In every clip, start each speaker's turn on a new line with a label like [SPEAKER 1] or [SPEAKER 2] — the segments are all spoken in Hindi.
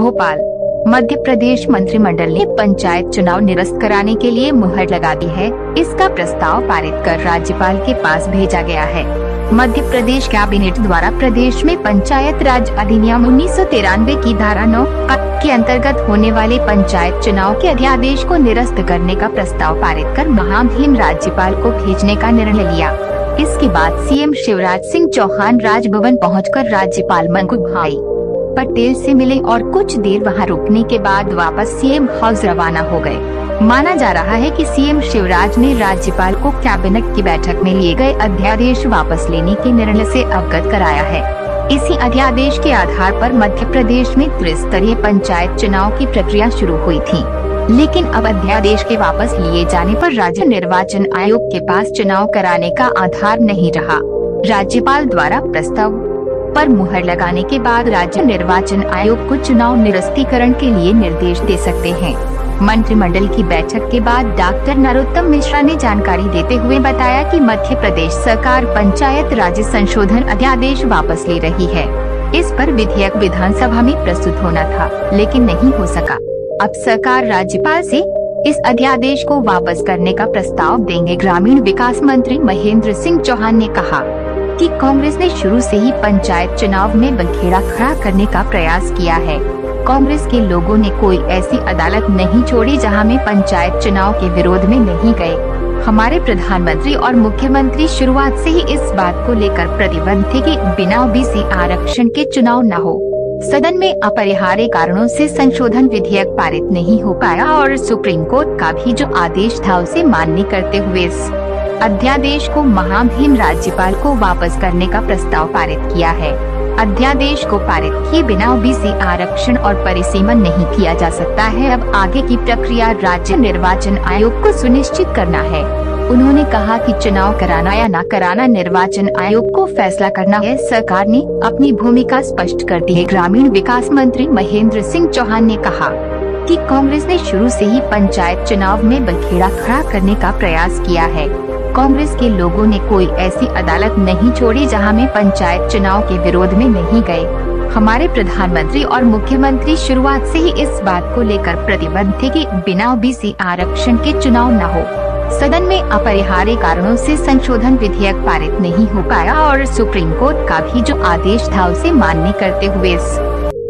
[SPEAKER 1] भोपाल। मध्य प्रदेश मंत्रिमंडल ने पंचायत चुनाव निरस्त कराने के लिए मुहर लगा दी है। इसका प्रस्ताव पारित कर राज्यपाल के पास भेजा गया है। मध्य प्रदेश कैबिनेट द्वारा प्रदेश में पंचायत राज अधिनियम 1993 की धारा 9 के अंतर्गत होने वाले पंचायत चुनाव के अध्यादेश को निरस्त करने का प्रस्ताव पारित कर महामहिम राज्यपाल को भेजने का निर्णय लिया। इसके बाद सीएम शिवराज सिंह चौहान राजभवन पहुंचकर राज्यपाल मंगू भाई पटेल से मिले और कुछ देर वहां रुकने के बाद वापस सीएम हाउस रवाना हो गए। माना जा रहा है कि सीएम शिवराज ने राज्यपाल को कैबिनेट की बैठक में लिए गए अध्यादेश वापस लेने के निर्णय से अवगत कराया है। इसी अध्यादेश के आधार पर मध्य प्रदेश में त्रिस्तरीय पंचायत चुनाव की प्रक्रिया शुरू हुई थी, लेकिन अब अध्यादेश के वापस लिए जाने पर राज्य निर्वाचन आयोग के पास चुनाव कराने का आधार नहीं रहा। राज्यपाल द्वारा प्रस्ताव पर मुहर लगाने के बाद राज्य निर्वाचन आयोग को चुनाव निरस्तीकरण के लिए निर्देश दे सकते हैं। मंत्रिमंडल की बैठक के बाद डॉक्टर नरोत्तम मिश्रा ने जानकारी देते हुए बताया कि मध्य प्रदेश सरकार पंचायत राज संशोधन अध्यादेश वापस ले रही है। इस पर विधेयक विधानसभा में प्रस्तुत होना था, लेकिन नहीं हो सका। अब सरकार राज्यपाल से इस अध्यादेश को वापस करने का प्रस्ताव देंगे। ग्रामीण विकास मंत्री महेंद्र सिंह चौहान ने कहा कि कांग्रेस ने शुरू से ही पंचायत चुनाव में बखेड़ा खड़ा करने का प्रयास किया है। कांग्रेस के लोगों ने कोई ऐसी अदालत नहीं छोड़ी जहां में पंचायत चुनाव के विरोध में नहीं गए। हमारे प्रधानमंत्री और मुख्यमंत्री शुरुआत से ही इस बात को लेकर प्रतिबद्ध थे कि बिना ओबीसी आरक्षण के चुनाव न हो। सदन में अपरिहार्य कारणों से संशोधन विधेयक पारित नहीं हो पाया और सुप्रीम कोर्ट का भी जो आदेश था उसे मान्य करते हुए इस अध्यादेश को महामहिम राज्यपाल को वापस करने का प्रस्ताव पारित किया है। अध्यादेश को पारित किए बिना ओबीसी आरक्षण और परिसीमन नहीं किया जा सकता है। अब आगे की प्रक्रिया राज्य निर्वाचन आयोग को सुनिश्चित करना है। उन्होंने कहा कि चुनाव कराना या न कराना निर्वाचन आयोग को फैसला करना है। सरकार ने अपनी भूमिका स्पष्ट कर दी है। ग्रामीण विकास मंत्री महेंद्र सिंह चौहान ने कहा कि कांग्रेस ने शुरू से ही पंचायत चुनाव में बखेड़ा खड़ा करने का प्रयास किया है। कांग्रेस के लोगों ने कोई ऐसी अदालत नहीं छोड़ी जहां में पंचायत चुनाव के विरोध में नहीं गए। हमारे प्रधानमंत्री और मुख्यमंत्री शुरुआत से ही इस बात को लेकर प्रतिबद्ध थे कि बिना ओबीसी आरक्षण के चुनाव न हो। सदन में अपरिहार्य कारणों से संशोधन विधेयक पारित नहीं हो पाया और सुप्रीम कोर्ट का भी जो आदेश था उसे मान्य करते हुए इस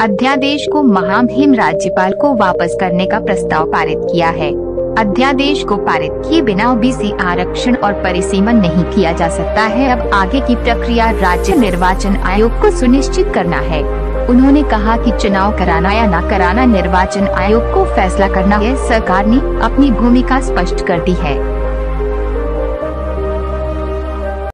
[SPEAKER 1] अध्यादेश को महामहिम राज्यपाल को वापस करने का प्रस्ताव पारित किया है। अध्यादेश को पारित किए बिना ओबीसी आरक्षण और परिसीमन नहीं किया जा सकता है। अब आगे की प्रक्रिया राज्य निर्वाचन आयोग को सुनिश्चित करना है। उन्होंने कहा कि चुनाव कराना या न कराना निर्वाचन आयोग को फैसला करना है। सरकार ने अपनी भूमिका स्पष्ट कर दी है।